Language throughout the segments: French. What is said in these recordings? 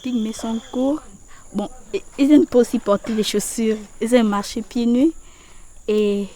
pygmées sont courts. Bon, ils n'aiment pas aussi porter des chaussures. Ils aiment marcher pieds nus. Et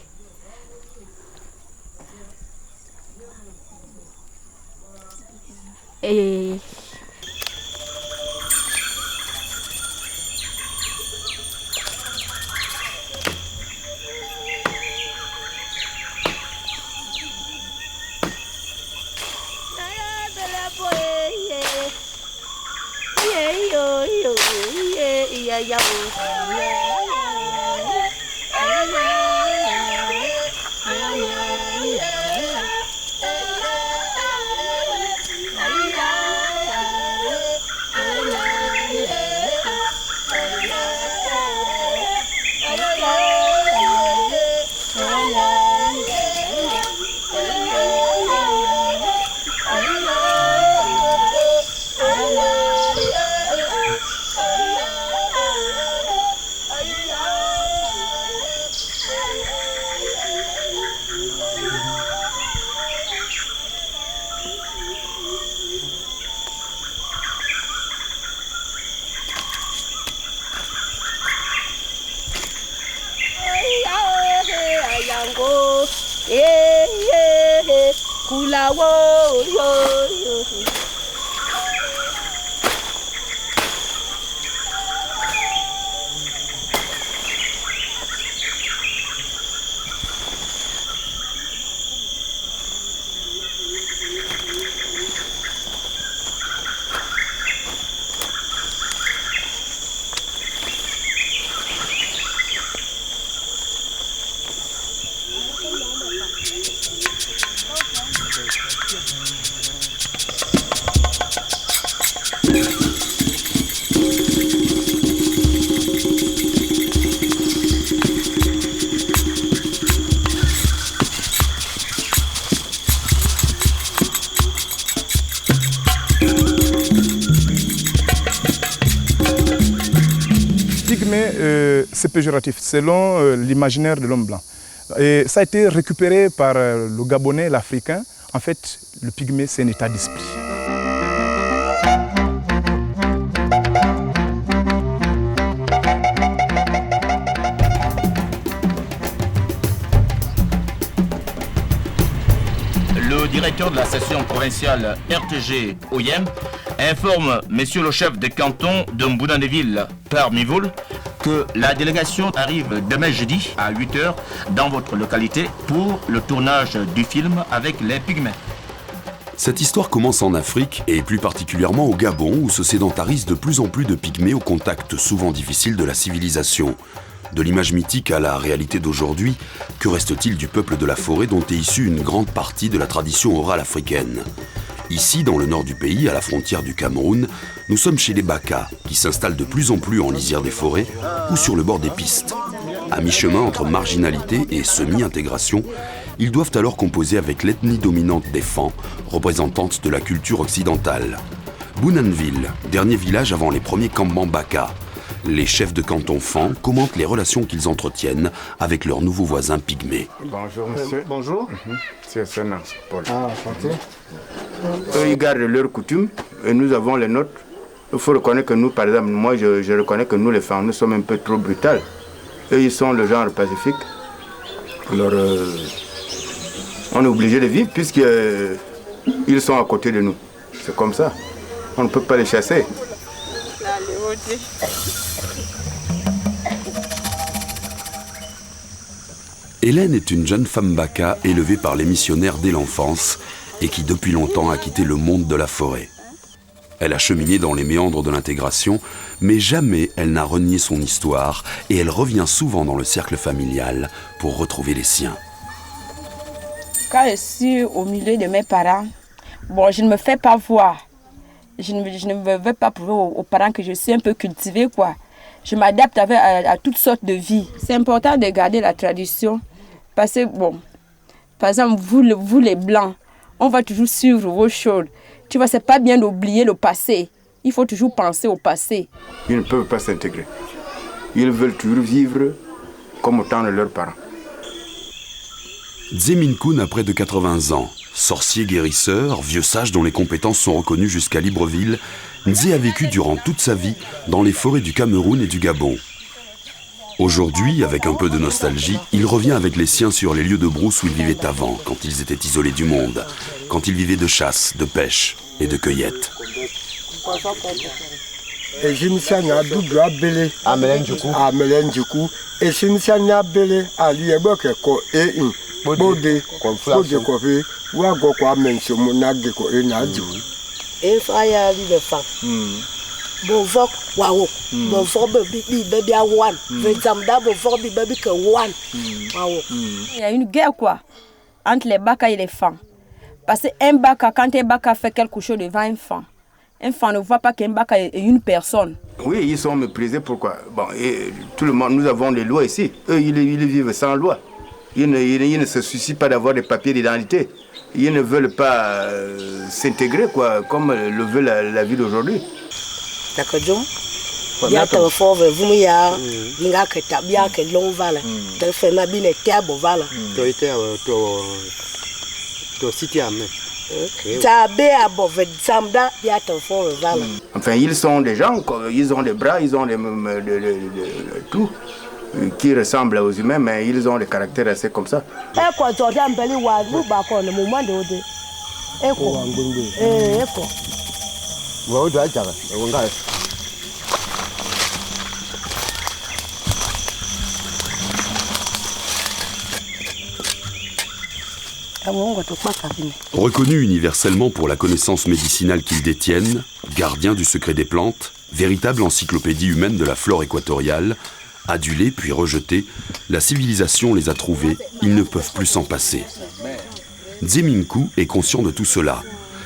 c'est péjoratif selon l'imaginaire de l'homme blanc. Et ça a été récupéré par le Gabonais, l'Africain. En fait, le pygmée, c'est un état d'esprit. Le directeur de la section provinciale RTG Oyem informe monsieur le chef de canton de Mbounandeville par Mivoul que la délégation arrive demain jeudi à 8h dans votre localité pour le tournage du film avec les pygmées. Cette histoire commence en Afrique et plus particulièrement au Gabon où se sédentarisent de plus en plus de pygmées au contact souvent difficile de la civilisation. De l'image mythique à la réalité d'aujourd'hui, que reste-t-il du peuple de la forêt dont est issue une grande partie de la tradition orale africaine ? Ici, dans le nord du pays, à la frontière du Cameroun, nous sommes chez les Baka, qui s'installent de plus en plus en lisière des forêts ou sur le bord des pistes. À mi-chemin entre marginalité et semi-intégration, ils doivent alors composer avec l'ethnie dominante des Fans, représentante de la culture occidentale. Bounanville, dernier village avant les premiers campements Baka. Les chefs de canton Fans commentent les relations qu'ils entretiennent avec leurs nouveaux voisins pygmées. Bonjour monsieur. Bonjour. C'est Sénat Paul. Ah, enchanté. Eux, ils gardent leurs coutumes et nous avons les nôtres. Il faut reconnaître que nous, par exemple, moi je reconnais que nous les femmes, nous sommes un peu trop brutales. Eux, ils sont le genre pacifique. Alors, on est obligé de vivre puisqu'ils sont à côté de nous. C'est comme ça. On ne peut pas les chasser. Hélène est une jeune femme Baka élevée par les missionnaires dès l'enfance et qui depuis longtemps a quitté le monde de la forêt. Elle a cheminé dans les méandres de l'intégration, mais jamais elle n'a renié son histoire et elle revient souvent dans le cercle familial pour retrouver les siens. Quand je suis au milieu de mes parents, je ne me fais pas voir. Je ne veux pas prouver aux parents que je suis un peu cultivée, quoi. Je m'adapte à toutes sortes de vies. C'est important de garder la tradition parce que, par exemple, vous les Blancs, on va toujours suivre vos choses. Tu vois, c'est pas bien d'oublier le passé. Il faut toujours penser au passé. Ils ne peuvent pas s'intégrer. Ils veulent toujours vivre comme au temps de leurs parents. Zeminkun a près de 80 ans. Sorcier guérisseur, vieux sage dont les compétences sont reconnues jusqu'à Libreville, Nzé a vécu durant toute sa vie dans les forêts du Cameroun et du Gabon. Aujourd'hui, avec un peu de nostalgie, il revient avec les siens sur les lieux de brousse où ils vivaient avant, quand ils étaient isolés du monde, quand ils vivaient de chasse, de pêche et de cueillette. Il y a une guerre quoi, entre les Baka et les femmes. Parce qu'un Baka, quand un Baka fait quelque chose devant un femme ne voit pas qu'un Baka est une personne. Oui, ils sont méprisés, pourquoi? Bon, et tout le monde, nous avons des lois ici. Eux, ils vivent sans loi. Ils ne se soucient pas d'avoir des papiers d'identité. Ils ne veulent pas s'intégrer, quoi, comme le veut la vie d'aujourd'hui. Enfin, ils sont des gens, ils ont des bras, ils ont tout, qui ressemblent aux humains, mais ils ont des caractères assez comme ça. Reconnus universellement pour la connaissance médicinale qu'ils détiennent, gardiens du secret des plantes, véritable encyclopédie humaine de la flore équatoriale, adulés puis rejetés, la civilisation les a trouvés, ils ne peuvent plus s'en passer. Nzé Minkou est conscient de tout cela.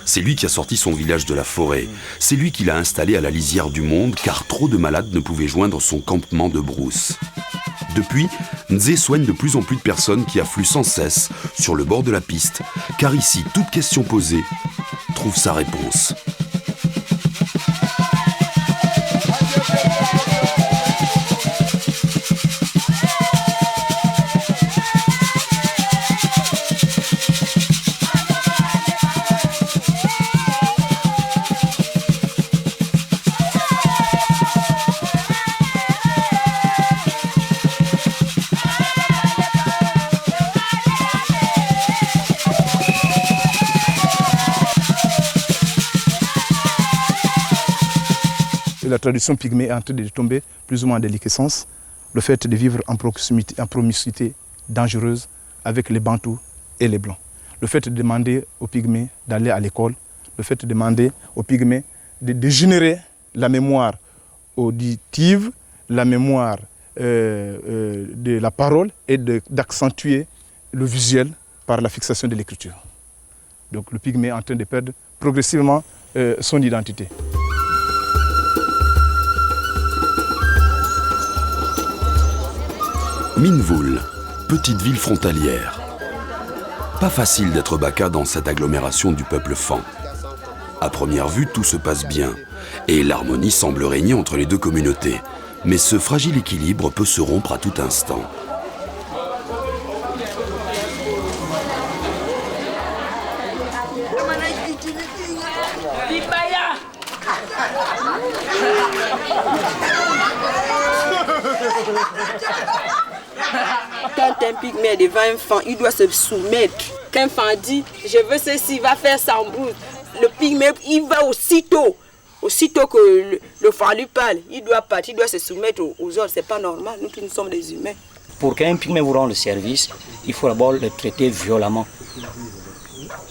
C'est lui qui a sorti son village de la forêt. C'est lui qui l'a installé à la lisière du monde, car trop de malades ne pouvaient joindre son campement de brousse. Depuis, Nzé soigne de plus en plus de personnes qui affluent sans cesse sur le bord de la piste, car ici, toute question posée trouve sa réponse. La tradition pygmée est en train de tomber plus ou moins en déliquescence. Le fait de vivre en promiscuité dangereuse avec les Bantous et les Blancs. Le fait de demander aux pygmées d'aller à l'école. Le fait de demander aux pygmées de générer la mémoire auditive, la mémoire de la parole et d'accentuer le visuel par la fixation de l'écriture. Donc le pygmée est en train de perdre progressivement son identité. Minvoul, petite ville frontalière. Pas facile d'être Baka dans cette agglomération du peuple Fan. À première vue, tout se passe bien et l'harmonie semble régner entre les deux communautés. Mais ce fragile équilibre peut se rompre à tout instant. Quand un pygmée devant un fan, il doit se soumettre. Quand un fan dit « je veux ceci », il va faire ça en brousse. Le pygmée, il va aussitôt que le fan lui parle, il doit partir, il doit se soumettre aux autres. C'est pas normal, nous qui nous sommes des humains. Pour qu'un pygmée vous rende le service, il faut d'abord le traiter violemment.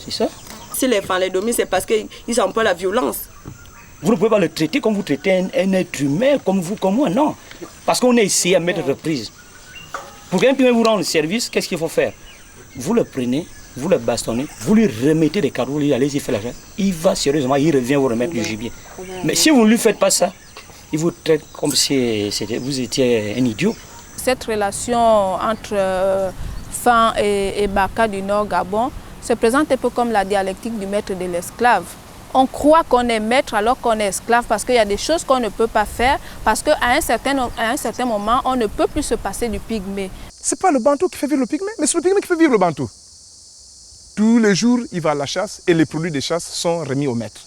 C'est ça? Si les fans les dominent, c'est parce qu'ils emploient la violence. Vous ne pouvez pas le traiter comme vous traitez un être humain, comme vous, comme moi, non. Parce qu'on est ici à mettre reprise. Pour qu'un pygmée vous rende le service, qu'est-ce qu'il faut faire? Vous le prenez, vous le bastonnez, vous lui remettez des cadeaux, vous allez-y faire la chose. Il va sérieusement, il revient vous remettre du gibier. Mais si vous ne lui faites pas ça, il vous traite comme si vous étiez un idiot. Cette relation entre Fan et Baka du Nord Gabon se présente un peu comme la dialectique du maître et de l'esclave. On croit qu'on est maître alors qu'on est esclave parce qu'il y a des choses qu'on ne peut pas faire, parce qu'à un certain moment, on ne peut plus se passer du pygmée. Ce n'est pas le Bantou qui fait vivre le pygmée, mais c'est le pygmée qui fait vivre le Bantou. Tous les jours, il va à la chasse et les produits de chasse sont remis au maître.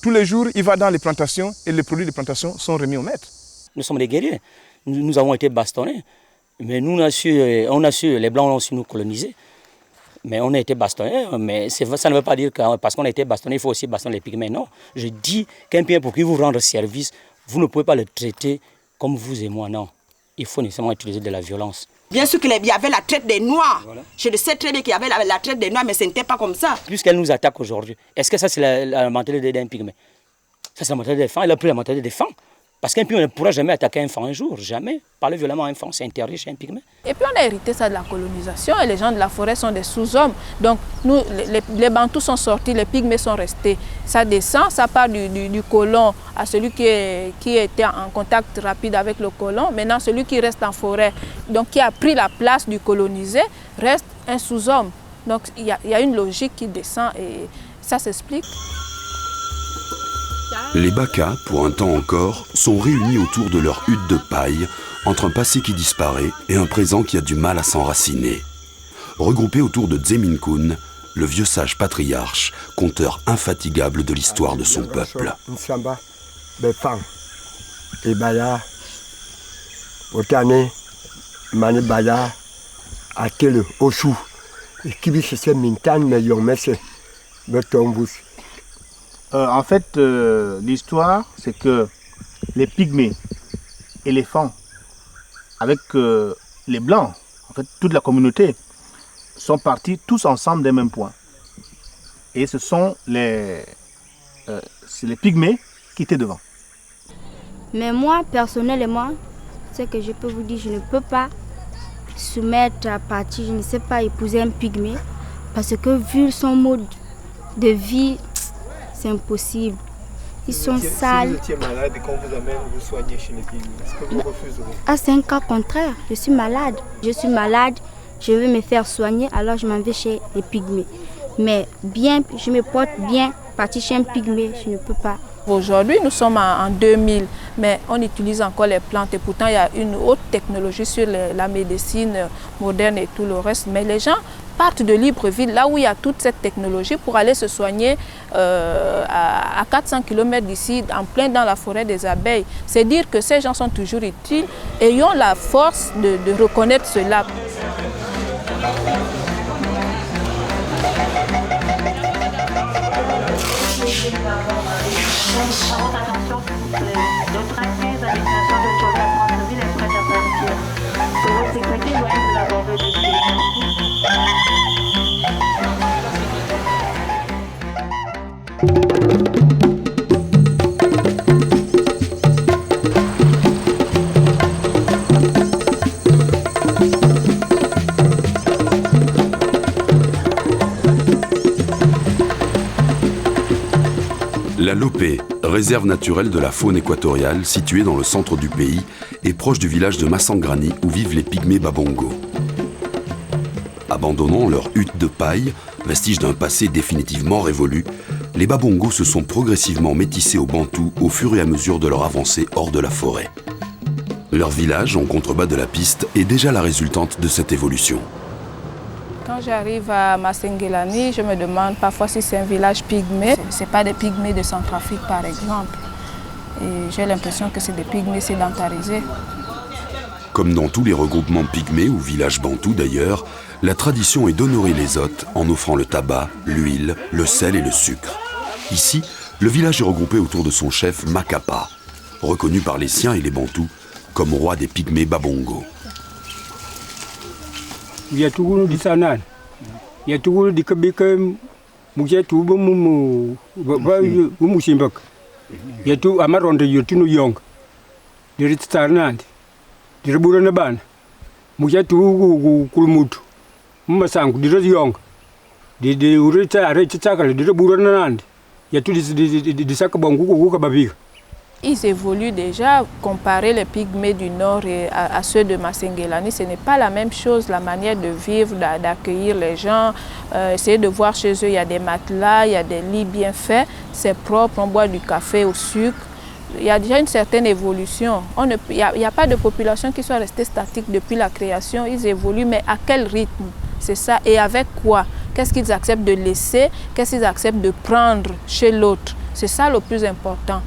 Tous les jours, il va dans les plantations et les produits des plantations sont remis au maître. Nous sommes des guerriers. Nous avons été bastonnés. Mais nous, on a su, les Blancs ont su nous coloniser. Mais on a été bastonnés. Mais ça ne veut pas dire que parce qu'on a été bastonnés, il faut aussi bastonner les pygmées. Non. Je dis qu'un pygmée, pour qu'il vous rende service, vous ne pouvez pas le traiter comme vous et moi. Non. Il faut nécessairement utiliser de la violence. Bien sûr qu'il y avait la traite des Noirs. Voilà. Je le sais très bien qu'il y avait la traite des Noirs, mais ce n'était pas comme ça. Puisqu'elle nous attaque aujourd'hui, est-ce que ça c'est la mentalité d'un pygmée? Ça c'est la mentalité des femmes. Elle a pris la mentalité des femmes. Parce qu'un pygmée ne pourra jamais attaquer un enfant un jour, jamais. Parler violemment à un enfant, c'est interdit chez un pygmée. Et puis on a hérité ça de la colonisation et les gens de la forêt sont des sous-hommes. Donc nous, les Bantous sont sortis, les pygmées sont restés. Ça descend, ça part du colon à celui qui était en contact rapide avec le colon. Maintenant, celui qui reste en forêt, donc qui a pris la place du colonisé, reste un sous-homme. Donc il y a une logique qui descend et ça s'explique. Les Baka, pour un temps encore, sont réunis autour de leur hutte de paille, entre un passé qui disparaît et un présent qui a du mal à s'enraciner. Regroupés autour de Dzeminkun, le vieux sage patriarche, conteur infatigable de l'histoire de son peuple. En fait, l'histoire, c'est que les pygmées, éléphants, avec les blancs, en fait, toute la communauté, sont partis tous ensemble d'un même point. Et ce sont les pygmées qui étaient devant. Mais moi, personnellement, ce que je peux vous dire, je ne peux pas soumettre à partir, je ne sais pas épouser un pygmée, parce que vu son mode de vie, c'est impossible. Ils sont sales. Si vous étiez malade et qu'on vous amène vous soigner chez les pygmées, est-ce que vous refuserez? Ah, c'est un cas contraire. Je suis malade. Je veux me faire soigner, alors je m'en vais chez les pygmées. Mais bien, je me porte bien, partir chez un pygmée, je ne peux pas. Aujourd'hui, nous sommes en 2000, mais on utilise encore les plantes et pourtant il y a une haute technologie sur la médecine moderne et tout le reste. Mais les gens partent de Libreville, là où il y a toute cette technologie, pour aller se soigner à 400 km d'ici, en plein dans la forêt des abeilles. C'est dire que ces gens sont toujours utiles et ayons la force de reconnaître cela. La Lopé, réserve naturelle de la faune équatoriale située dans le centre du pays et proche du village de Massangrani où vivent les pygmées Babongo. Abandonnant leur hutte de paille, vestige d'un passé définitivement révolu, les Babongo se sont progressivement métissés aux Bantous au fur et à mesure de leur avancée hors de la forêt. Leur village, en contrebas de la piste, est déjà la résultante de cette évolution. Quand j'arrive à Massengelani, je me demande parfois si c'est un village pygmée. Ce n'est pas des pygmées de Centrafrique par exemple. Et j'ai l'impression que c'est des pygmées sédentarisés. Comme dans tous les regroupements pygmées ou villages bantous d'ailleurs, la tradition est d'honorer les hôtes en offrant le tabac, l'huile, le sel et le sucre. Ici, le village est regroupé autour de son chef Makapa, reconnu par les siens et les bantous comme roi des pygmées Babongo. Yatugulu di sanan. Yatugulu di kebike mujatu bumu simbak. Yatu amaronde yotunu yong. Di sanan. Di reburana ban. Mujatu kulmutu. Mmasangu di yong. Di urita areta takale di reburana nandi. Yatu di sakabongu ku kababiga. Ils évoluent déjà. Comparer les pygmées du nord à ceux de Massengelani, ce n'est pas la même chose, la manière de vivre, d'accueillir les gens. Essayer de voir chez eux, il y a des matelas, il y a des lits bien faits, c'est propre, on boit du café au sucre. Il y a déjà une certaine évolution. Il n'y a pas de population qui soit restée statique depuis la création. Ils évoluent, mais à quel rythme? C'est ça. Et avec quoi? Qu'est-ce qu'ils acceptent de laisser? Qu'est-ce qu'ils acceptent de prendre chez l'autre? C'est ça le plus important.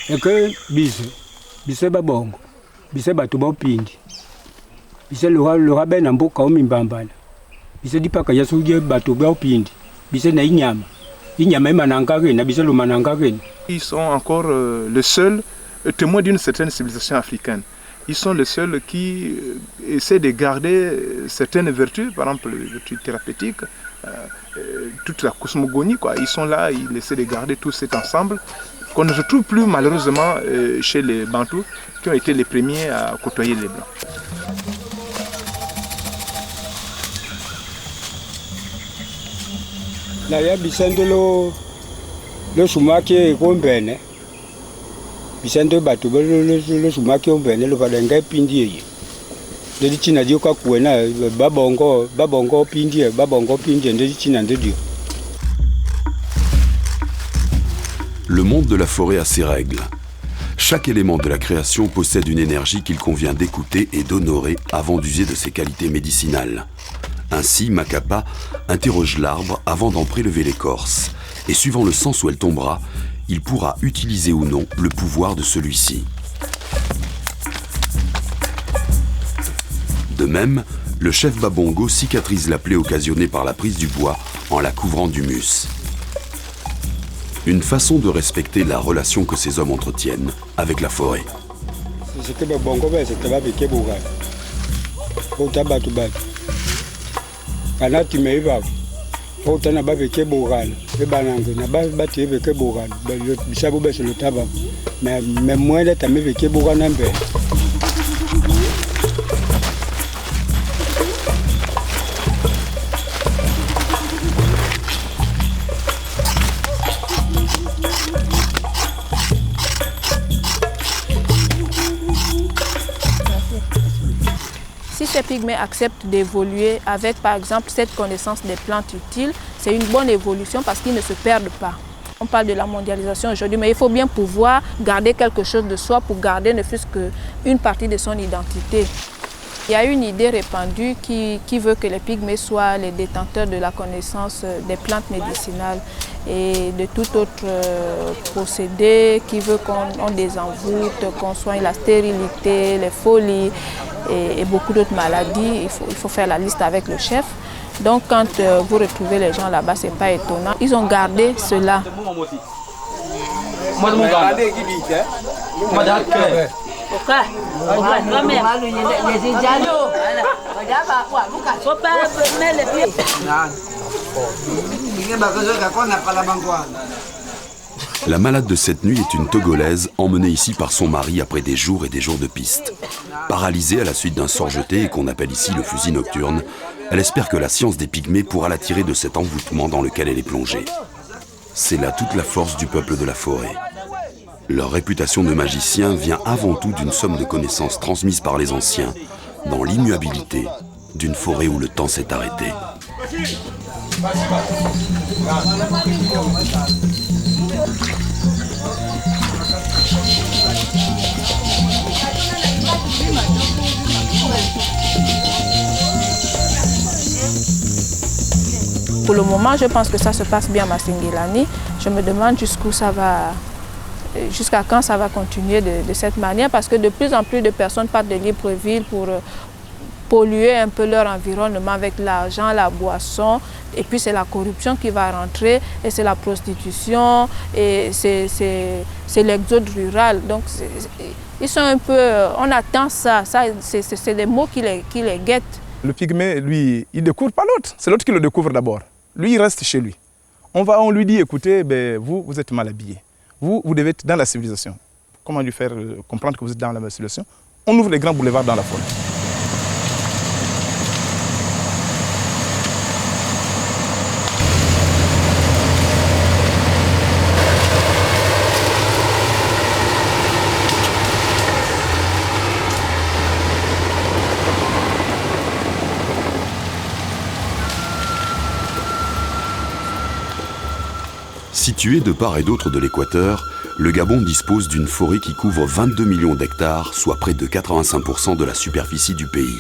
Eke bise babongo bise bato bopindi bise loha bena mboka omimbambala bise dipaka yasuje bato bopindi bise na inyama imanangakena bise lumanangakena. Ils sont encore les seuls témoins d'une certaine civilisation africaine. Ils sont les seuls qui essaient de garder certaines vertus, par exemple les vertus thérapeutiques, toute la cosmogonie, quoi. Ils sont là, ils essaient de garder tout cet ensemble qu'on ne retrouve plus malheureusement chez les Bantous qui ont été les premiers à côtoyer les Blancs. La ya bisende lo sumaki kombene bisende bato lo sumaki ombene lo badenga pindi yi ndedi china dio ka kuena babongo pindi ndedi china ndedio. Le monde de la forêt a ses règles. Chaque élément de la création possède une énergie qu'il convient d'écouter et d'honorer avant d'user de ses qualités médicinales. Ainsi, Macapa interroge l'arbre avant d'en prélever l'écorce. Et suivant le sens où elle tombera, il pourra utiliser ou non le pouvoir de celui-ci. De même, le chef Babongo cicatrise la plaie occasionnée par la prise du bois en la couvrant d'humus. Une façon de respecter la relation que ces hommes entretiennent avec la forêt. Si ces pygmées acceptent d'évoluer avec, par exemple, cette connaissance des plantes utiles, c'est une bonne évolution parce qu'ils ne se perdent pas. On parle de la mondialisation aujourd'hui, mais il faut bien pouvoir garder quelque chose de soi pour garder ne fût-ce qu'une partie de son identité. Il y a une idée répandue qui veut que les pygmées soient les détenteurs de la connaissance des plantes médicinales et de tout autre procédé qui veut qu'on désenvoûte, qu'on soigne la stérilité, les folies et beaucoup d'autres maladies. Il faut faire la liste avec le chef. Donc quand vous retrouvez les gens là-bas, ce n'est pas étonnant. Ils ont gardé cela. La malade de cette nuit est une Togolaise emmenée ici par son mari après des jours et des jours de piste. Paralysée à la suite d'un sort jeté et qu'on appelle ici le fusil nocturne, elle espère que la science des pygmées pourra la tirer de cet envoûtement dans lequel elle est plongée. C'est là toute la force du peuple de la forêt. Leur réputation de magiciens vient avant tout d'une somme de connaissances transmises par les anciens dans l'immuabilité d'une forêt où le temps s'est arrêté. Pour le moment, je pense que ça se passe bien à Masingilani. Je me demande jusqu'à quand ça va continuer de cette manière, parce que de plus en plus de personnes partent de Libreville pour polluer un peu leur environnement avec l'argent, la boisson, et puis c'est la corruption qui va rentrer, et c'est la prostitution, et c'est l'exode rural. Donc ils sont un peu, on attend ça c'est des mots qui les guettent. Le pygmée, lui, il ne découvre pas l'autre, c'est l'autre qui le découvre d'abord. Lui, il reste chez lui. On lui dit, écoutez, vous êtes mal habillé. Vous devez être dans la civilisation. Comment lui faire comprendre que vous êtes dans la civilisation? On ouvre les grands boulevards dans la forêt. Situé de part et d'autre de l'équateur, le Gabon dispose d'une forêt qui couvre 22 millions d'hectares, soit près de 85% de la superficie du pays.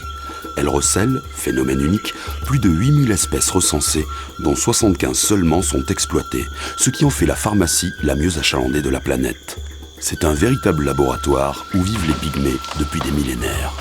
Elle recèle, phénomène unique, plus de 8000 espèces recensées, dont 75 seulement sont exploitées, ce qui en fait la pharmacie la mieux achalandée de la planète. C'est un véritable laboratoire où vivent les pygmées depuis des millénaires.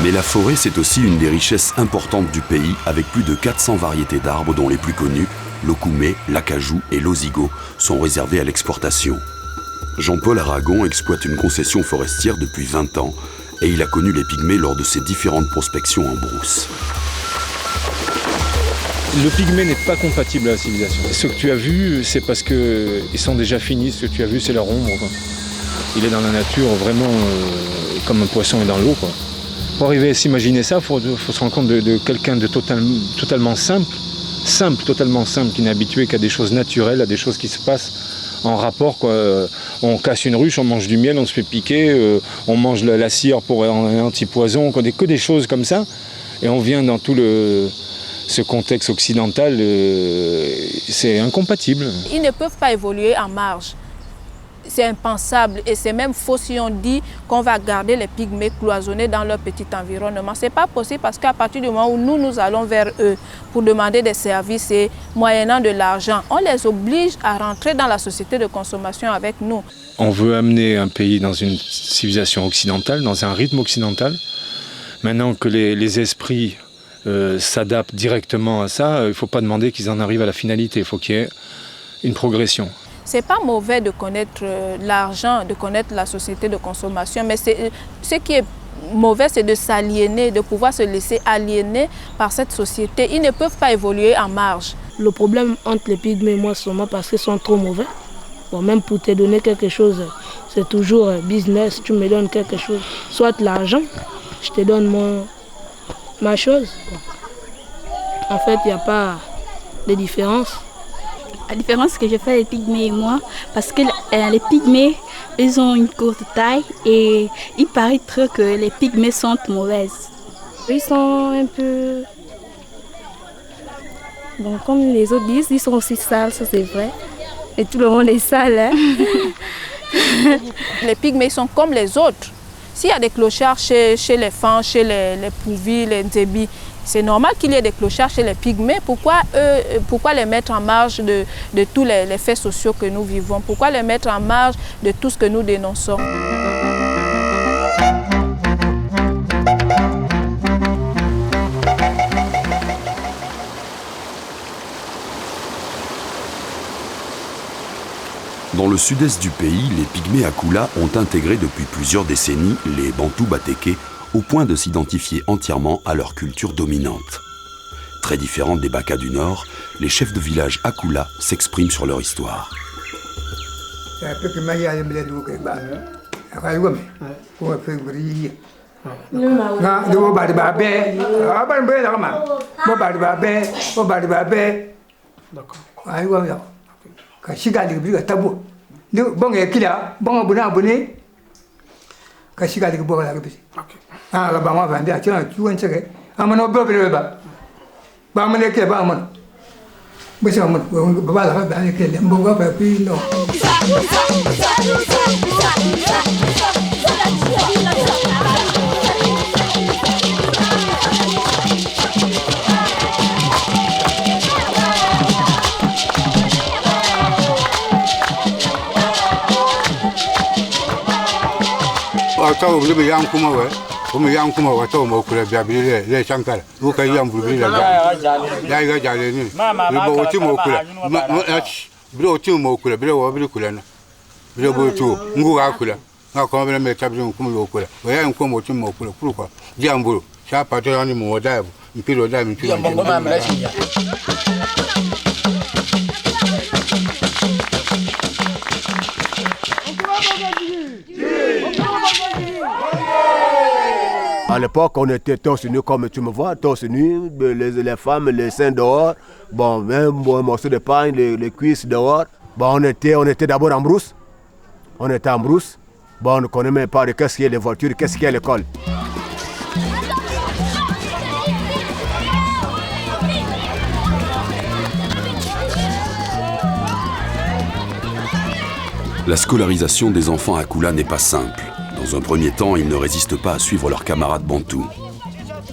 Mais la forêt, c'est aussi une des richesses importantes du pays, avec plus de 400 variétés d'arbres dont les plus connus, l'okoumé, l'acajou et l'osigo, sont réservés à l'exportation. Jean-Paul Aragon exploite une concession forestière depuis 20 ans et il a connu les pygmées lors de ses différentes prospections en brousse. Le pygmée n'est pas compatible à la civilisation. Ce que tu as vu, c'est parce qu'ils sont déjà finis. Ce que tu as vu, c'est leur ombre, quoi. Il est dans la nature vraiment comme un poisson est dans l'eau, quoi. Pour arriver à s'imaginer ça, il faut se rendre compte de quelqu'un de totalement simple, totalement simple, qui n'est habitué qu'à des choses naturelles, à des choses qui se passent en rapport, quoi. On casse une ruche, on mange du miel, on se fait piquer, on mange la cire pour un antipoison, que des choses comme ça. Et on vient dans tout ce contexte occidental, c'est incompatible. Ils ne peuvent pas évoluer en marge. C'est impensable et c'est même faux si on dit qu'on va garder les pygmées cloisonnés dans leur petit environnement. Ce n'est pas possible parce qu'à partir du moment où nous allons vers eux pour demander des services et moyennant de l'argent, on les oblige à rentrer dans la société de consommation avec nous. On veut amener un pays dans une civilisation occidentale, dans un rythme occidental. Maintenant que les esprits s'adaptent directement à ça, il ne faut pas demander qu'ils en arrivent à la finalité, il faut qu'il y ait une progression. Ce n'est pas mauvais de connaître l'argent, de connaître la société de consommation, mais ce qui est mauvais, c'est de s'aliéner, de pouvoir se laisser aliéner par cette société. Ils ne peuvent pas évoluer en marge. Le problème entre les pygmées et moi, seulement parce qu'ils sont trop mauvais. Bon, même pour te donner quelque chose, c'est toujours business, tu me donnes quelque chose. Soit l'argent, je te donne ma chose. En fait, il n'y a pas de différence. La différence que je fais les pygmées et moi, parce que les pygmées, ils ont une courte taille et il paraît que les pygmées sont mauvaises. Ils sont un peu... Bon, comme les autres disent, ils sont aussi sales, ça c'est vrai. Et tout le monde est sale. Hein? Les pygmées sont comme les autres. S'il y a des clochards chez les Fans, chez les Pouvis, les Nzebi, c'est normal qu'il y ait des clochards chez les pygmées. Pourquoi les mettre en marge de tous les faits sociaux que nous vivons? Pourquoi les mettre en marge de tout ce que nous dénonçons? Dans le sud-est du pays, les pygmées Akula ont intégré depuis plusieurs décennies les Bantous Bateke au point de s'identifier entièrement à leur culture dominante. Très différents des Baka du Nord, les chefs de village Akula s'expriment sur leur histoire. Kashiga de Bola. Ah, la Bama Vande, I tell you, and say, I'm an obeah. Bamaneke Baman. But some Bala, I can move up a pino. Atau lebih yang kumawai, kami yang kumawai atau mau kuliah biar le sangkar, bukan yang berbeda jaga jalan ni. Bila uci mau kuliah, bila uci mau kuliah, bila wabili kuliah na, bila uci ngurah kuliah, ngak kau bila mereka bila kumu mau kuliah, yang kumu uci mau kuliah, puluh dia ambulu, siapa tu yang ni mau dah, impil dah impil. À l'époque, on était torse nu comme tu me vois, torse nu, les femmes, les seins dehors, bon, même un morceau de pain, les cuisses dehors. Bon, on était d'abord en brousse. On était en brousse. Bon, on ne connaît même pas de qu'est-ce qu'il y a les voitures, qu'est-ce qu'il y a l'école. La scolarisation des enfants à Kula n'est pas simple. Dans un premier temps, ils ne résistent pas à suivre leurs camarades bantous.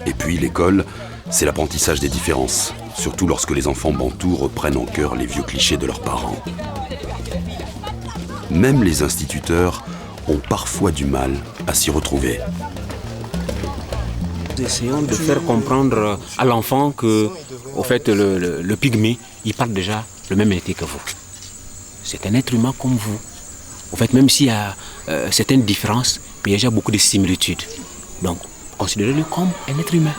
Et puis l'école, c'est l'apprentissage des différences, surtout lorsque les enfants bantous reprennent en cœur les vieux clichés de leurs parents. Même les instituteurs ont parfois du mal à s'y retrouver. Nous essayons de faire comprendre à l'enfant que, au fait, le pygmée, il parle déjà le même métier que vous. C'est un être humain comme vous. En fait, même s'il y a certaines différences, mais il y a déjà beaucoup de similitudes. Donc, considérez-le comme un être humain.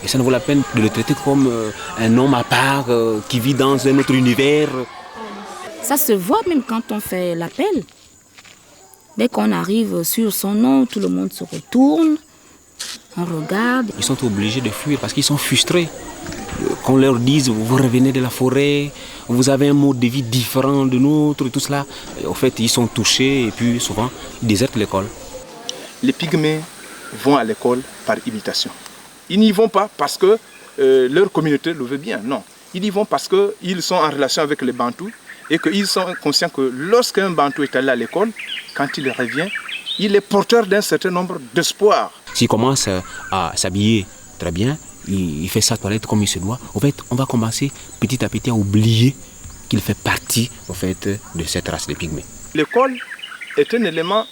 Et ça ne vaut la peine de le traiter comme un homme à part qui vit dans un autre univers. Ça se voit même quand on fait l'appel. Dès qu'on arrive sur son nom, tout le monde se retourne, on regarde. Ils sont obligés de fuir parce qu'ils sont frustrés. Qu'on leur dise, vous revenez de la forêt, vous avez un mode de vie différent de nôtre, et tout cela. Et en fait, ils sont touchés et puis souvent, ils désertent l'école. Les pygmées vont à l'école par imitation. Ils n'y vont pas parce que leur communauté le veut bien, non. Ils y vont parce qu'ils sont en relation avec les Bantous et qu'ils sont conscients que lorsqu'un Bantou est allé à l'école, quand il revient, il est porteur d'un certain nombre d'espoirs. S'il commence à s'habiller très bien, il fait sa toilette comme il se doit. En fait, on va commencer petit à petit à oublier qu'il fait partie en fait, de cette race de pygmées. L'école est un élément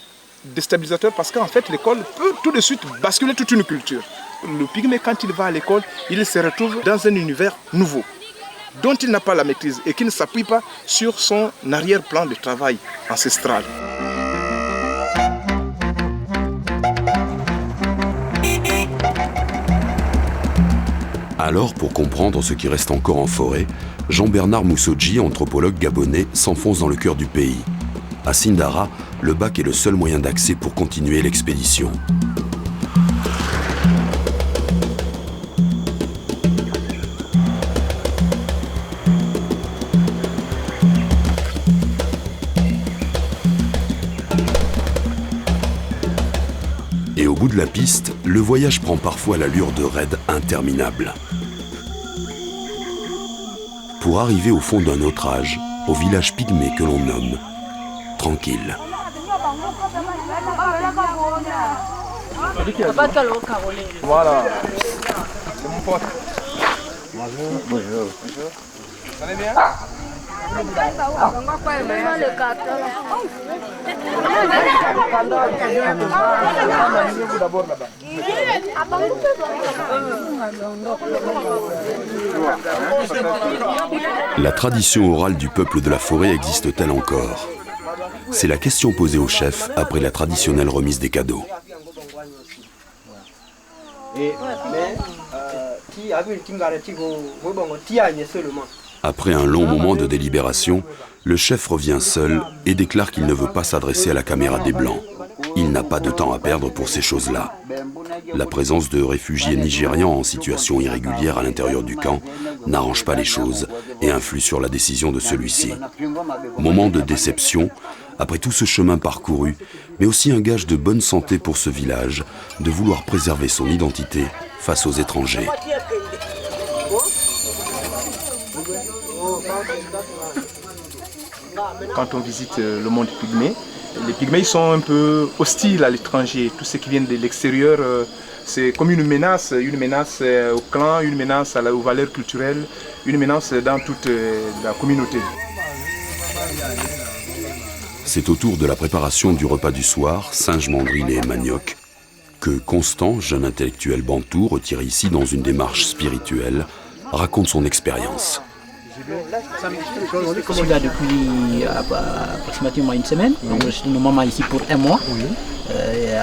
déstabilisateur parce qu'en fait, l'école peut tout de suite basculer toute une culture. Le pygmée, quand il va à l'école, il se retrouve dans un univers nouveau, dont il n'a pas la maîtrise et qui ne s'appuie pas sur son arrière-plan de travail ancestral. Alors, pour comprendre ce qui reste encore en forêt, Jean-Bernard Moussoji, anthropologue gabonais, s'enfonce dans le cœur du pays. À Sindara, le bac est le seul moyen d'accès pour continuer l'expédition. Et au bout de la piste, le voyage prend parfois l'allure de raids interminables. Pour arriver au fond d'un autre âge, au village pygmée que l'on nomme Tranquille. Voilà, c'est mon pote. Bonjour. Bonjour. Ça va bien? La tradition orale du peuple de la forêt existe-t-elle encore? C'est la question posée au chef après la traditionnelle remise des cadeaux. Après un long moment de délibération, le chef revient seul et déclare qu'il ne veut pas s'adresser à la caméra des Blancs. Il n'a pas de temps à perdre pour ces choses-là. La présence de réfugiés nigérians en situation irrégulière à l'intérieur du camp n'arrange pas les choses et influe sur la décision de celui-ci. Moment de déception, Après tout ce chemin parcouru, mais aussi un gage de bonne santé pour ce village, de vouloir préserver son identité face aux étrangers. Quand on visite le monde pygmée, les pygmées sont un peu hostiles à l'étranger. Tout ce qui vient de l'extérieur, c'est comme une menace au clan, une menace aux valeurs culturelles, une menace dans toute la communauté. C'est au tour de la préparation du repas du soir, singe mandrill et manioc, que Constant, jeune intellectuel bantou, retiré ici dans une démarche spirituelle, raconte son expérience. Je suis là depuis approximativement une semaine, donc je suis normalement ici pour un mois,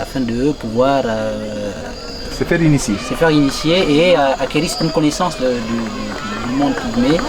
afin de pouvoir se faire initier et acquérir certaines connaissances du monde pygmée.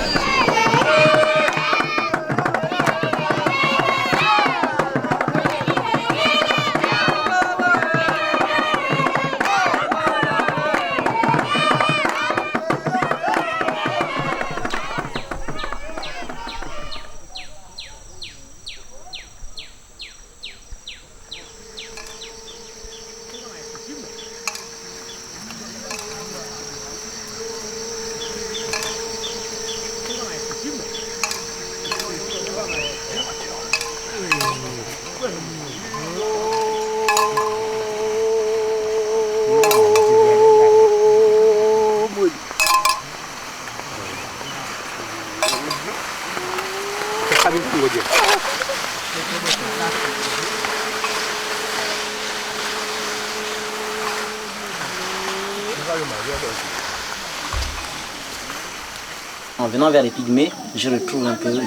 En venant vers les pygmées, je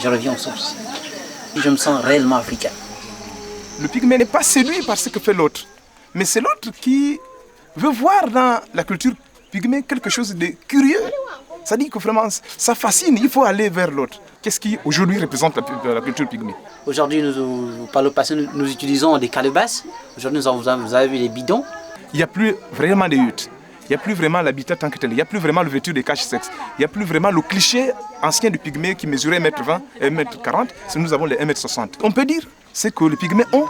reviens aux sources. Et je me sens réellement africain. Le pygmée n'est pas séduit par ce que fait l'autre, mais c'est l'autre qui veut voir dans la culture pygmée quelque chose de curieux. Ça dit que vraiment, ça fascine, il faut aller vers l'autre. Qu'est-ce qui aujourd'hui représente la culture pygmée? Aujourd'hui, par le passé, nous utilisons des calebasses. Aujourd'hui, vous avez vu les bidons. Il n'y a plus vraiment de huttes. Il n'y a plus vraiment l'habitat tant que tel. Il n'y a plus vraiment l'ouverture des caches-sexes. Il n'y a plus vraiment le cliché ancien du pygmée qui mesurait 1m20 et 1m40. Nous avons les 1m60. On peut dire c'est que les pygmées ont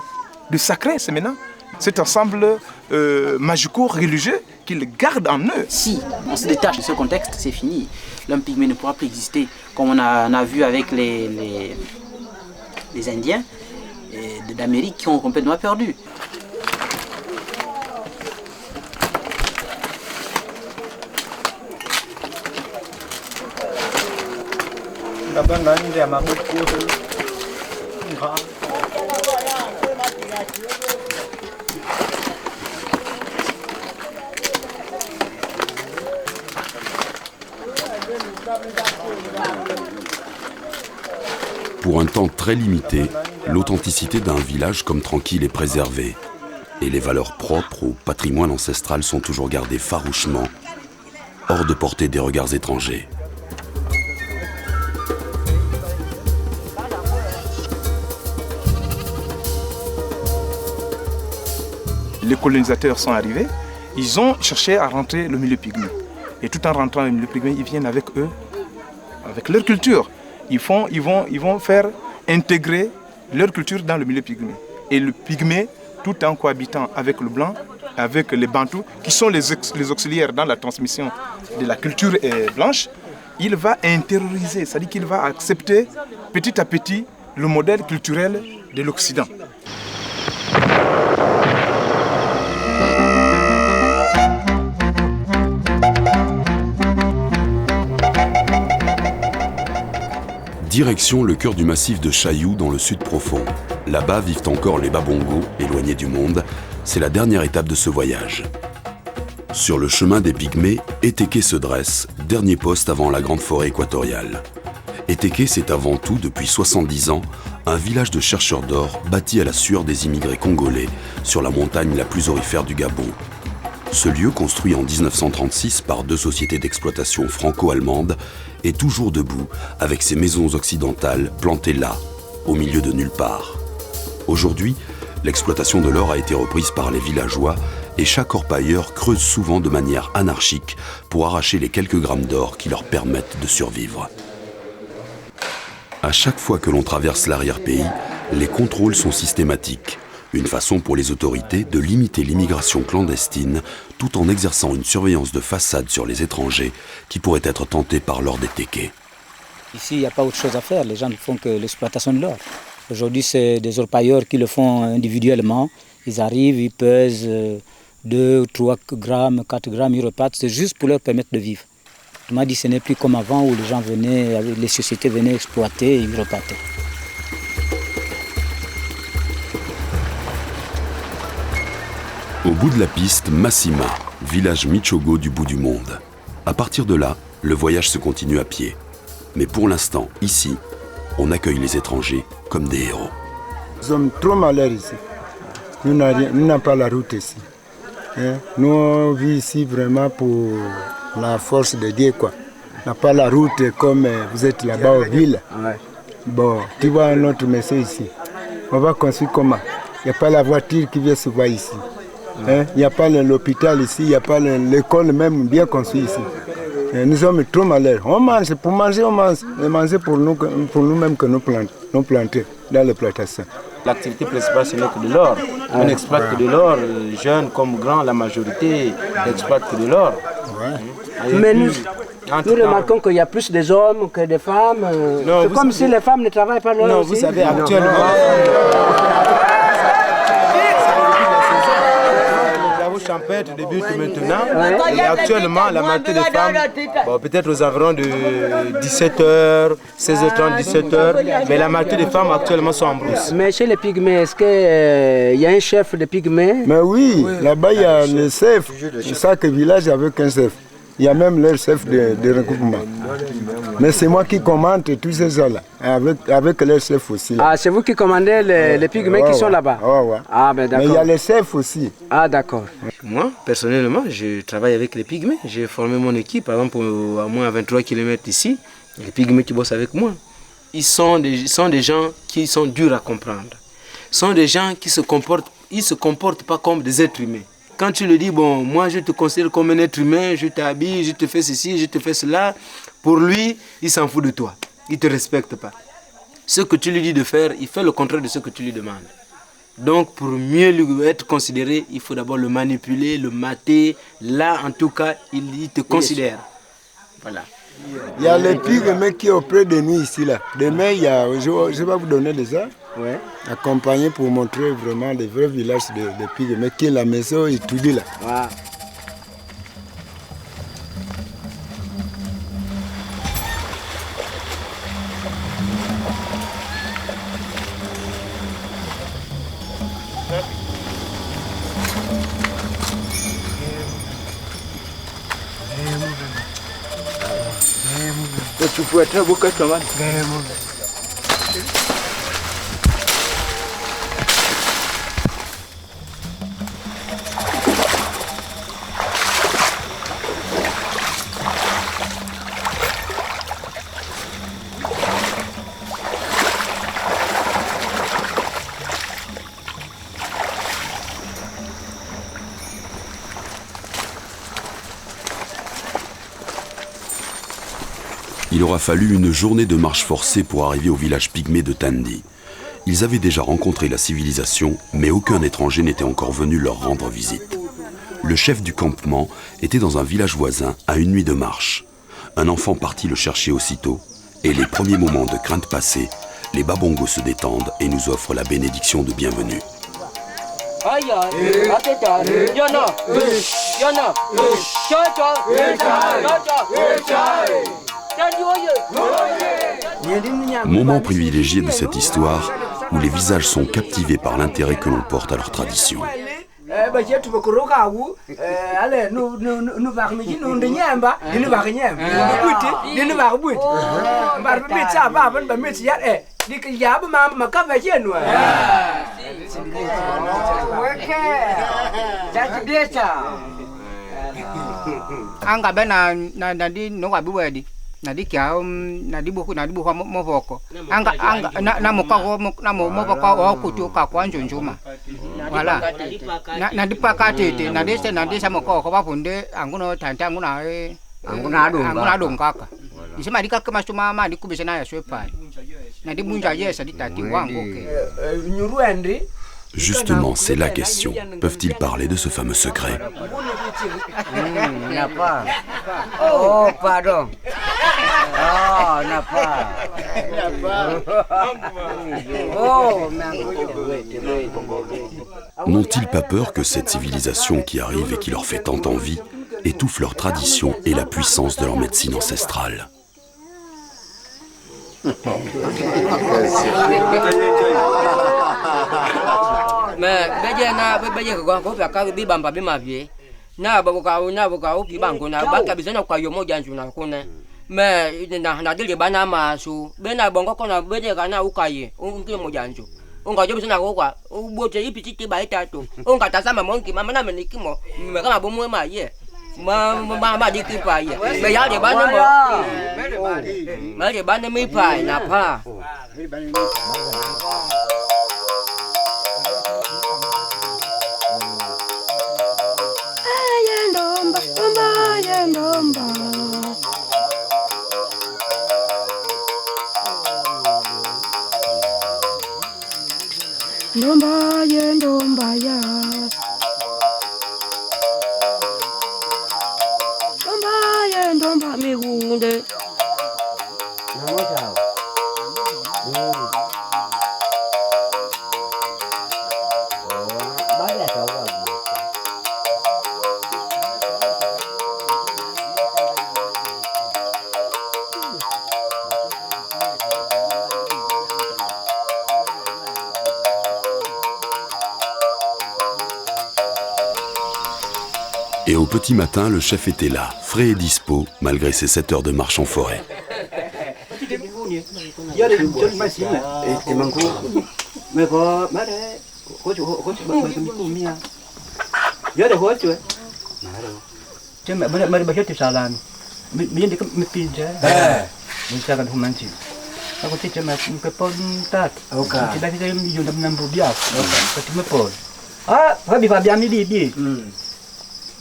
du sacré, c'est maintenant cet ensemble magico-religieux qu'ils gardent en eux. Si on se détache de ce contexte, c'est fini. L'homme pygmée ne pourra plus exister comme on a vu avec les Indiens d'Amérique qui ont complètement perdu. Pour un temps très limité, l'authenticité d'un village comme tranquille est préservée. Et les valeurs propres au patrimoine ancestral sont toujours gardées farouchement, hors de portée des regards étrangers. Les colonisateurs sont arrivés, ils ont cherché à rentrer le milieu pygmée. Et tout en rentrant le milieu pygmée, ils viennent avec eux, avec leur culture. Ils vont faire intégrer leur culture dans le milieu pygmée. Et le pygmée, tout en cohabitant avec le blanc, avec les bantous, qui sont les auxiliaires dans la transmission de la culture blanche, il va intérioriser, c'est-à-dire qu'il va accepter petit à petit le modèle culturel de l'Occident. Direction le cœur du massif de Chailloux dans le sud profond. Là-bas vivent encore les Babongos, éloignés du monde. C'est la dernière étape de ce voyage. Sur le chemin des Pygmées, Étéké se dresse, dernier poste avant la grande forêt équatoriale. Étéké, c'est avant tout, depuis 70 ans, un village de chercheurs d'or bâti à la sueur des immigrés congolais sur la montagne la plus aurifère du Gabon. Ce lieu, construit en 1936 par deux sociétés d'exploitation franco-allemandes, est toujours debout, avec ses maisons occidentales plantées là, au milieu de nulle part. Aujourd'hui, l'exploitation de l'or a été reprise par les villageois et chaque orpailleur creuse souvent de manière anarchique pour arracher les quelques grammes d'or qui leur permettent de survivre. À chaque fois que l'on traverse l'arrière-pays, Les contrôles sont systématiques, une façon pour les autorités de limiter l'immigration clandestine tout en exerçant une surveillance de façade sur les étrangers qui pourraient être tentés par l'or des tékés. Ici, il n'y a pas autre chose à faire, les gens ne font que l'exploitation de l'or. Aujourd'hui, c'est des orpailleurs qui le font individuellement. Ils arrivent, ils pèsent 2, 3 grammes, 4 grammes, ils repartent, c'est juste pour leur permettre de vivre. On m'a dit que ce n'est plus comme avant où les gens venaient, les sociétés venaient exploiter et ils repartaient. Au bout de la piste, Massima, village Michogo du bout du monde. À partir de là, le voyage se continue à pied. Mais pour l'instant, ici, on accueille les étrangers comme des héros. Nous sommes trop malheureux ici. Nous n'avons pas la route ici. Nous on vit ici vraiment pour la force de Dieu, quoi. On n'a pas la route comme vous êtes là-bas aux villes. Bon, tu vois notre monsieur ici. On va construire comment? Il n'y a pas la voiture qui vient se voir ici. Il n'y a pas l'hôpital ici, il n'y a pas l'école même bien construite ici. Nous sommes trop malheureux. On mange, pour manger, on mange. Mais manger pour nous-mêmes que nous plantons dans les plantations. L'activité principale, ce n'est que de l'or. On n'exploite que de l'or. Jeunes comme grands, la majorité n'exploitent que de l'or. Mais nous remarquons qu'il y a plus des hommes que des femmes. C'est comme si les femmes ne travaillent pas l'or. Non, vous savez, actuellement... champêtre débute maintenant et actuellement la majorité des femmes, peut-être aux environs de 17h, 16h30, 17h, mais la majorité des femmes actuellement sont en brousse. Mais chez les pygmées, est-ce qu'il y a un chef de pygmées? Mais oui, là-bas il y a le chef, chaque village avec un chef. Il y a même leur chef de regroupement. Mais c'est moi qui commande tous ces gens-là, avec leur chef aussi. Là. Ah, c'est vous qui commandez les pygmées qui sont là-bas? Ah, ben d'accord. Mais il y a les chefs aussi. Ah, d'accord. Moi, personnellement, je travaille avec les pygmées. J'ai formé mon équipe, par exemple, à moins à 23 km ici. Les pygmées qui bossent avec moi. Ils sont des gens qui sont durs à comprendre. Ils sont des gens qui se comportent pas comme des êtres humains. Quand tu le dis, bon, moi je te considère comme un être humain, je t'habille, je te fais ceci, je te fais cela, pour lui, il s'en fout de toi. Il ne te respecte pas. Ce que tu lui dis de faire, il fait le contraire de ce que tu lui demandes. Donc, pour mieux lui être considéré, il faut d'abord le manipuler, le mater. Là, en tout cas, il te considère. Voilà. Il y a les pygmées qui sont auprès de nous ici. Là. Demain, je vais vous donner des arts. Accompagné pour montrer vraiment les vrais villages de pygmées qui est la maison et tout dit là. Tu peux être beaucoup de tomates. Il aura fallu une journée de marche forcée pour arriver au village pygmée de Tandi. Ils avaient déjà rencontré la civilisation, mais aucun étranger n'était encore venu leur rendre visite. Le chef du campement était dans un village voisin à une nuit de marche. Un enfant partit le chercher aussitôt, et les premiers moments de crainte passés, les babongos se détendent et nous offrent la bénédiction de bienvenue. Moment privilégié de cette histoire où les visages sont captivés par l'intérêt que l'on porte à leur tradition. Nadi kia nadi buku mo voko anga na mokako o kutu ka kwa njunjuma wala nadi pakatete nadi sa mokoko bafunde anguno tante anguna dongaka isema dikaka masuma mama dikubisana ya swepai Justement, c'est la question. Peuvent-ils parler de ce fameux secret? N'a pas. Oh, pardon. Oh, n'a pas. Oh, N'ont-ils pas peur que cette civilisation qui arrive et qui leur fait tant envie étouffe leur tradition et la puissance de leur médecine ancestrale? Mais bây giờ có phải cái bị bamba bị mà về na bao cao bị bằng con na bác cái bây giờ quay vô một gian chỗ nào con này mà na đi bán na mà su bên này bọn có con nào bên này cái nào ukai ông kia một gian chỗ ông cái chỗ bây giờ nào có ông bố chơi ít chỉ bảy ta chỗ ông cái ta sao mà món kia mà mình đi cái mà cái mà bố mua mà gì mà đi kia phải bây giờ để bán nó mà để bán nó mới phải nạp ha. Ndomba ya ndomba ya ndomba migunde. Et au petit matin, le chef était là, frais et dispo, malgré ses 7 heures de marche en forêt.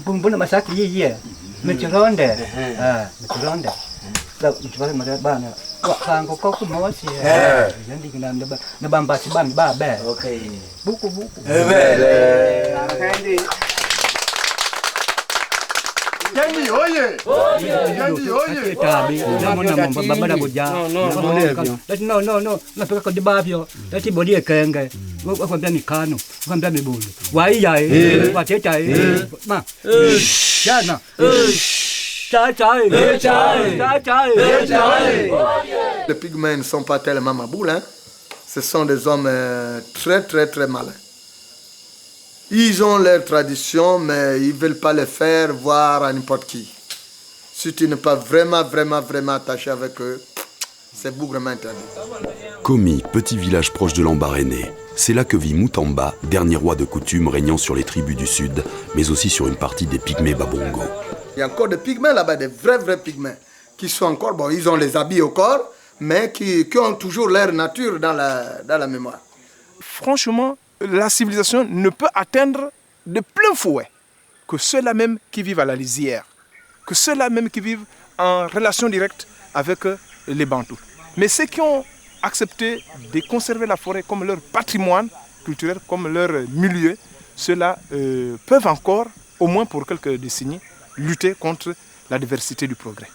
Pun masak ye menceronde menceronde dak menceronde mara bana wak sang kok mau sih jadi kena nebam basi ban ba be okey buku Jadi oye jadi oye tabi nama baba boja no na peka di babio dati bodi ekenge kwa ndani kano kwa ndani bulu wai yai kwa chai ma jana Les pygmées ne sont pas tellement maboules, hein. Ce sont des hommes très très très malins. Ils ont leur tradition, mais ils ne veulent pas le faire voir à n'importe qui. Si tu n'es pas vraiment attaché avec eux, c'est bougrement interdit. Komi, petit village proche de Lambaréné. C'est là que vit Mutamba, dernier roi de coutume régnant sur les tribus du sud, mais aussi sur une partie des pygmées Babongo. Il y a encore des pygmées là-bas, des vrais pygmées, qui sont encore, bon, ils ont les habits au corps, mais qui ont toujours leur nature dans la mémoire. Franchement, la civilisation ne peut atteindre de plein fouet que ceux-là même qui vivent à la lisière, que ceux-là même qui vivent en relation directe avec les Bantous. Mais ceux qui ont accepté de conserver la forêt comme leur patrimoine culturel, comme leur milieu, ceux-là peuvent encore, au moins pour quelques décennies, lutter contre la diversité du progrès.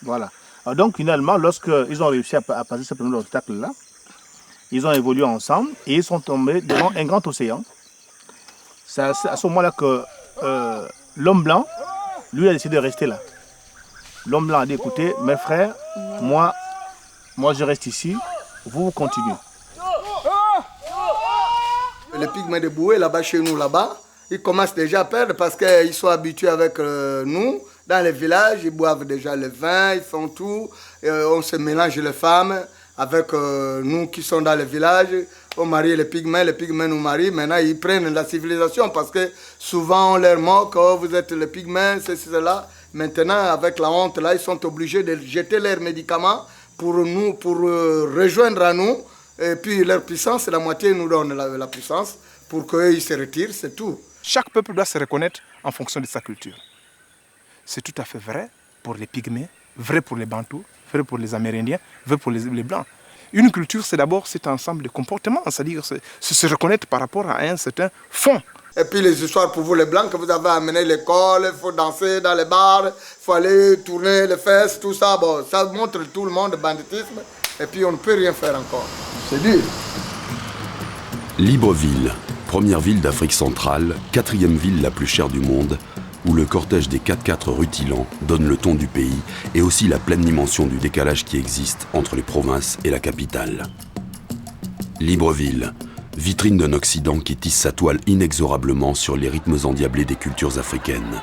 Voilà. Donc finalement, lorsqu'ils ont réussi à passer ce premier obstacle-là, ils ont évolué ensemble et ils sont tombés devant un grand océan. C'est à ce moment-là que l'homme blanc, lui, a décidé de rester là. L'homme blanc a dit, écoutez, mes frères, moi je reste ici, vous continuez. Les pygmées de Boué, là-bas, chez nous, là-bas, ils commencent déjà à perdre parce qu'ils sont habitués avec nous. Dans les villages, ils boivent déjà le vin, ils font tout. On se mélange les femmes avec nous qui sont dans les villages. On marie les pygmées nous marient. Maintenant, ils prennent la civilisation parce que souvent on leur moque, oh, vous êtes les pygmées, ceci, cela. Maintenant, avec la honte, là, ils sont obligés de jeter leurs médicaments pour rejoindre à nous. Et puis leur puissance, la moitié nous donne la puissance pour qu'ils se retirent, c'est tout. Chaque peuple doit se reconnaître en fonction de sa culture. C'est tout à fait vrai pour les Pygmées, vrai pour les Bantous, vrai pour les Amérindiens, vrai pour les Blancs. Une culture, c'est d'abord cet ensemble de comportements, c'est-à-dire se reconnaître par rapport à un certain fond. Et puis les histoires pour vous les Blancs, que vous avez amené à l'école, il faut danser dans les bars, il faut aller tourner les fesses, tout ça, bon, ça montre tout le monde le banditisme, et puis on ne peut rien faire encore. C'est dur. Libreville, première ville d'Afrique centrale, 4e ville la plus chère du monde, où le cortège des 4x4 rutilants donne le ton du pays et aussi la pleine dimension du décalage qui existe entre les provinces et la capitale. Libreville, vitrine d'un Occident qui tisse sa toile inexorablement sur les rythmes endiablés des cultures africaines.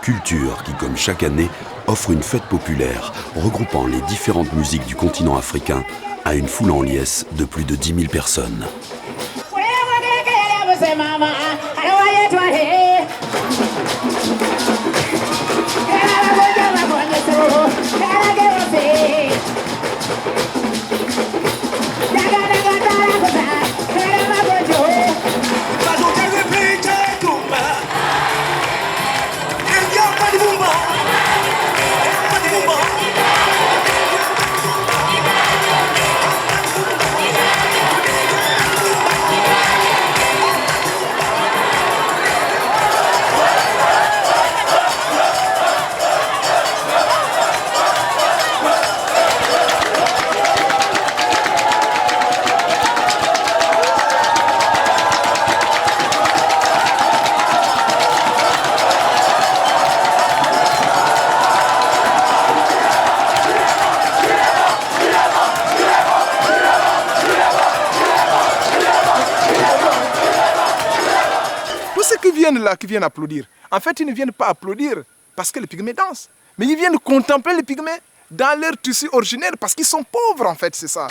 Culture qui, comme chaque année, offre une fête populaire regroupant les différentes musiques du continent africain à une foule en liesse de plus de 10 000 personnes. Qui viennent applaudir. En fait, ils ne viennent pas applaudir parce que les Pygmées dansent, mais ils viennent contempler les Pygmées dans leur tissu originel parce qu'ils sont pauvres, en fait, c'est ça.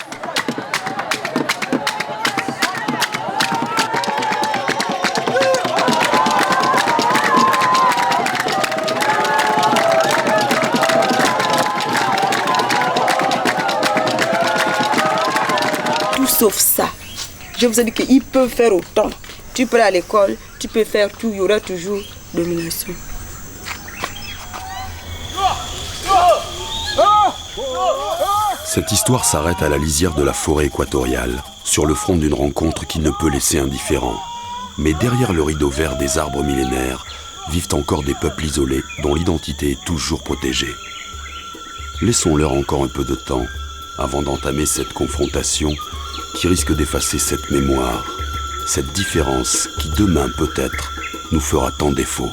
Tout sauf ça. Je vous ai dit qu'ils peuvent faire autant. Tu peux aller à l'école, tu peux faire tout, il y aura toujours domination. Cette histoire s'arrête à la lisière de la forêt équatoriale, sur le front d'une rencontre qui ne peut laisser indifférent. Mais derrière le rideau vert des arbres millénaires, vivent encore des peuples isolés dont l'identité est toujours protégée. Laissons-leur encore un peu de temps avant d'entamer cette confrontation qui risque d'effacer cette mémoire. Cette différence qui demain peut-être nous fera tant défaut.